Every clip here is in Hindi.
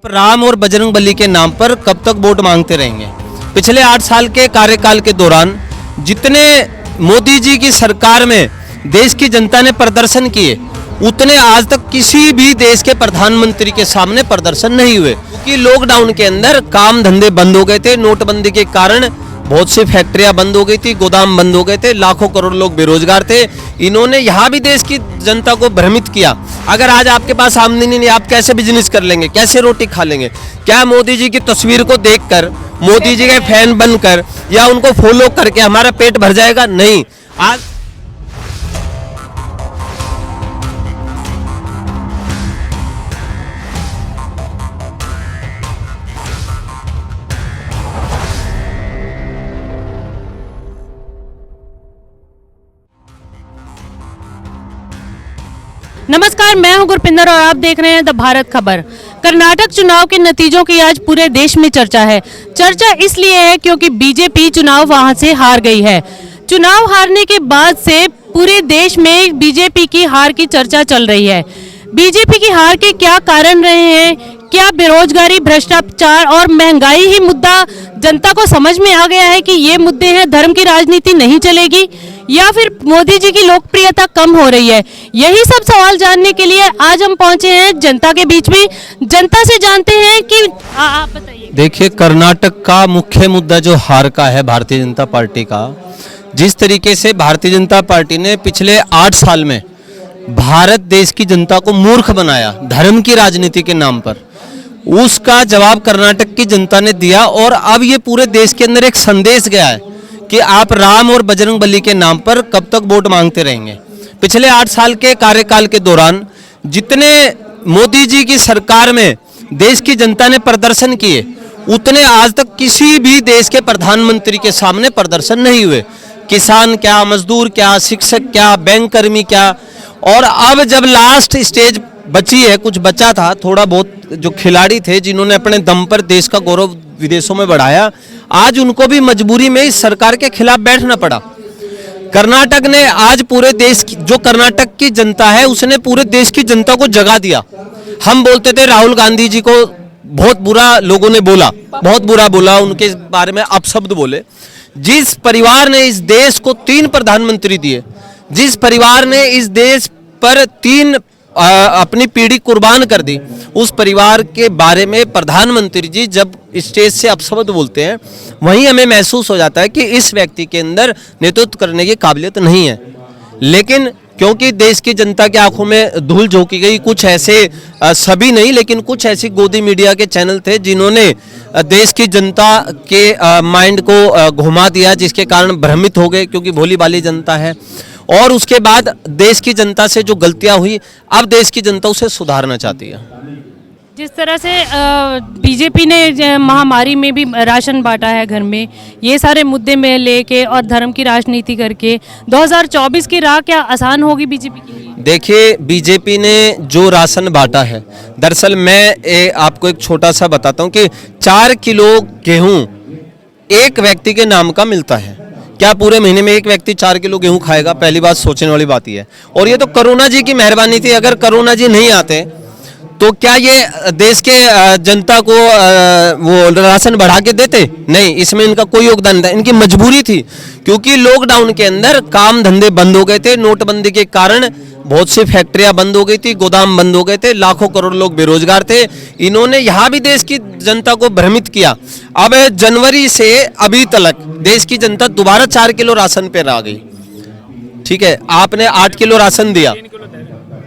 राम और बजरंगबली के नाम पर कब तक वोट मांगते रहेंगे। पिछले 8 साल के कार्यकाल के दौरान जितने मोदी जी की सरकार में देश की जनता ने प्रदर्शन किए, उतने आज तक किसी भी देश के प्रधानमंत्री के सामने प्रदर्शन नहीं हुए। क्योंकि लॉकडाउन के अंदर काम धंधे बंद हो गए थे, नोटबंदी के कारण बहुत सी फैक्ट्रियां बंद हो गई थी, गोदाम बंद हो गए थे, लाखों करोड़ लोग बेरोजगार थे। इन्होंने यहाँ भी देश की जनता को भ्रमित किया। अगर आज आपके पास आमदनी नहीं, आप कैसे बिजनेस कर लेंगे, कैसे रोटी खा लेंगे? क्या मोदी जी की तस्वीर को देखकर, मोदी जी के फैन बनकर या उनको फॉलो करके हमारा पेट भर जाएगा? नहीं। आज नमस्कार, मैं हूं गुरपिंदर और आप देख रहे हैं द भारत खबर। कर्नाटक चुनाव के नतीजों की आज पूरे देश में चर्चा है। चर्चा इसलिए है क्योंकि बीजेपी चुनाव वहां से हार गई है। चुनाव हारने के बाद से पूरे देश में बीजेपी की हार की चर्चा चल रही है। बीजेपी की हार के क्या कारण रहे हैं? क्या बेरोजगारी, भ्रष्टाचार और महंगाई ही मुद्दा जनता को समझ में आ गया है कि ये मुद्दे हैं, धर्म की राजनीति नहीं चलेगी, या फिर मोदी जी की लोकप्रियता कम हो रही है? यही सब सवाल जानने के लिए आज हम पहुंचे हैं जनता के बीच में। जनता से जानते हैं कि आप बताइए। देखिए, कर्नाटक का मुख्य मुद्दा जो हार का है भारतीय जनता पार्टी का, जिस तरीके से भारतीय जनता पार्टी ने पिछले 8 साल में भारत देश की जनता को मूर्ख बनाया धर्म की राजनीति के नाम पर, उसका जवाब कर्नाटक की जनता ने दिया। और अब ये पूरे देश के अंदर एक संदेश गया है कि आप राम और बजरंगबली के नाम पर कब तक वोट मांगते रहेंगे। पिछले 8 साल के कार्यकाल के दौरान जितने मोदी जी की सरकार में देश की जनता ने प्रदर्शन किए, उतने आज तक किसी भी देश के प्रधानमंत्री के सामने प्रदर्शन नहीं हुए। किसान क्या, मजदूर क्या, शिक्षक क्या, बैंक कर्मी क्या। और अब जब लास्ट स्टेज बची है, कुछ बचा था, थोड़ा बहुत जो खिलाड़ी थे जिन्होंने अपने दम पर देश का गौरव विदेशों में बढ़ाया, आज उनको भी मजबूरी में इस सरकार के खिलाफ बैठना पड़ा। कर्नाटक ने आज पूरे देश की, जो कर्नाटक की जनता है, उसने पूरे देश की जनता को जगा दिया। हम बोलते थे राहुल गांधी जी को बहुत बुरा लोगों ने बोला, बहुत बुरा बोला, उनके बारे में अपशब्द बोले। जिस परिवार ने इस देश को 3 प्रधानमंत्री दिए, जिस परिवार ने इस देश पर 3 अपनी पीढ़ी कुर्बान कर दी, उस परिवार के बारे में प्रधानमंत्री जी जब स्टेज से अपशब्द बोलते हैं, वहीं हमें महसूस हो जाता है कि इस व्यक्ति के अंदर नेतृत्व करने की काबिलियत नहीं है। लेकिन क्योंकि देश की जनता की आंखों में धूल झोंकी गई, कुछ ऐसे, सभी नहीं लेकिन कुछ ऐसी गोदी मीडिया के चैनल थे जिन्होंने देश की जनता के माइंड को घुमा दिया, जिसके कारण भ्रमित हो गए, क्योंकि भोली भाली जनता है। और उसके बाद देश की जनता से जो गलतियां हुई, अब देश की जनता उसे सुधारना चाहती है। जिस तरह से बीजेपी ने महामारी में भी राशन बांटा है घर में, ये सारे मुद्दे में लेके और धर्म की राजनीति करके 2024 की राह क्या आसान होगी बीजेपी के लिए? देखिए, बीजेपी ने जो राशन बांटा है, दरअसल मैं आपको एक छोटा सा बताता हूँ कि 4 किलो गेहूं एक व्यक्ति के नाम का मिलता है। क्या पूरे महीने में एक व्यक्ति 4 किलो गेहूं खाएगा? पहली बात सोचने वाली बात ही है। और ये तो कोरोना जी की मेहरबानी थी। अगर कोरोना जी नहीं आते तो क्या ये देश के जनता को वो राशन बढ़ा के देते? नहीं, इसमें इनका कोई योगदान नहीं था, इनकी मजबूरी थी। क्योंकि लॉकडाउन के अंदर काम धंधे बंद हो गए थे, नोटबंदी के कारण बहुत सी फैक्ट्रियां बंद हो गई थी, गोदाम बंद हो गए थे, लाखों करोड़ लोग बेरोजगार थे। इन्होंने यहाँ भी देश की जनता को भ्रमित किया। अब जनवरी से अभी तक देश की जनता दोबारा 4 किलो राशन पे आ गई। ठीक है, आपने 8 किलो राशन दिया,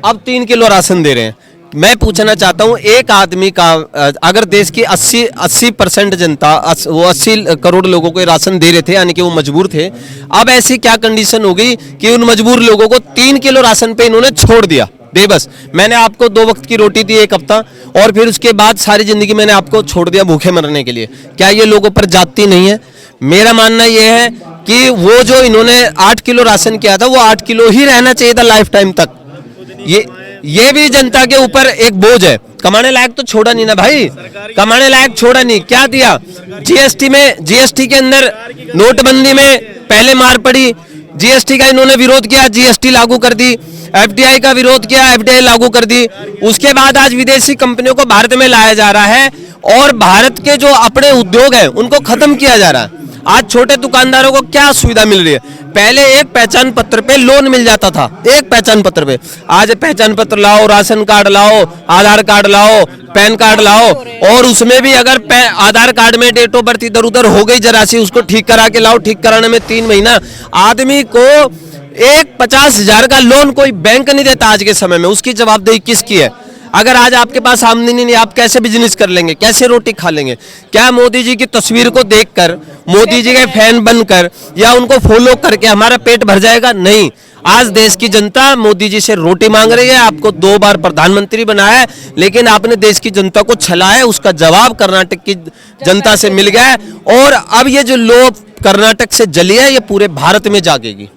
अब 3 किलो राशन दे रहे हैं। मैं पूछना चाहता हूं, एक आदमी का अगर देश की 80% जनता, वो 80 करोड़ लोगों को राशन दे रहे थे, यानी कि वो मजबूर थे, अब ऐसी क्या कंडीशन हो गई कि उन मजबूर लोगों को 3 किलो राशन पे इन्होंने छोड़ दिया बेबस। मैंने आपको 2 वक्त की रोटी दी 1 हफ्ता, और फिर उसके बाद सारी जिंदगी मैंने आपको छोड़ दिया भूखे मरने के लिए। क्या ये लोगों पर जाती नहीं है? मेरा मानना यह है कि वो जो इन्होंने 8 किलो राशन किया था, वो 8 किलो ही रहना चाहिए था लाइफ टाइम तक। ये भी जनता के ऊपर एक बोझ है। कमाने लायक तो छोड़ा नहीं ना भाई, कमाने लायक छोड़ा नहीं। क्या दिया? जीएसटी के अंदर, नोटबंदी में पहले मार पड़ी, जीएसटी का इन्होंने विरोध किया, जीएसटी लागू कर दी। एफडीआई का विरोध किया, एफडीआई लागू कर दी। उसके बाद आज विदेशी कंपनियों को भारत में लाया जा रहा है और भारत के जो अपने उद्योग हैं उनको खत्म किया जा रहा है। आज छोटे दुकानदारों को क्या सुविधा मिल रही है? पहले एक पहचान पत्र पे लोन मिल जाता था, एक पहचान पत्र पे। आज पहचान पत्र लाओ, राशन कार्ड लाओ, आधार कार्ड लाओ, पैन कार्ड लाओ, और उसमें भी अगर आधार कार्ड में डेट ऑफ बर्थ इधर उधर हो गई जरा सी, उसको ठीक करा के लाओ। ठीक कराने में 3 महीना। आदमी को एक 50,000 का लोन कोई बैंक नहीं देता आज के समय में। उसकी जवाबदेही किसकी है? अगर आज आपके पास आमदनी नहीं, आप कैसे बिजनेस कर लेंगे, कैसे रोटी खा लेंगे? क्या मोदी जी की तस्वीर को देखकर, मोदी जी के फैन बनकर या उनको फॉलो करके हमारा पेट भर जाएगा? नहीं। आज देश की जनता मोदी जी से रोटी मांग रही है। आपको 2 बार प्रधानमंत्री बनाया है, लेकिन आपने देश की जनता को छला है। उसका जवाब कर्नाटक की जनता से मिल गया है और अब ये जो लोभ कर्नाटक से जली है, ये पूरे भारत में जागेगी।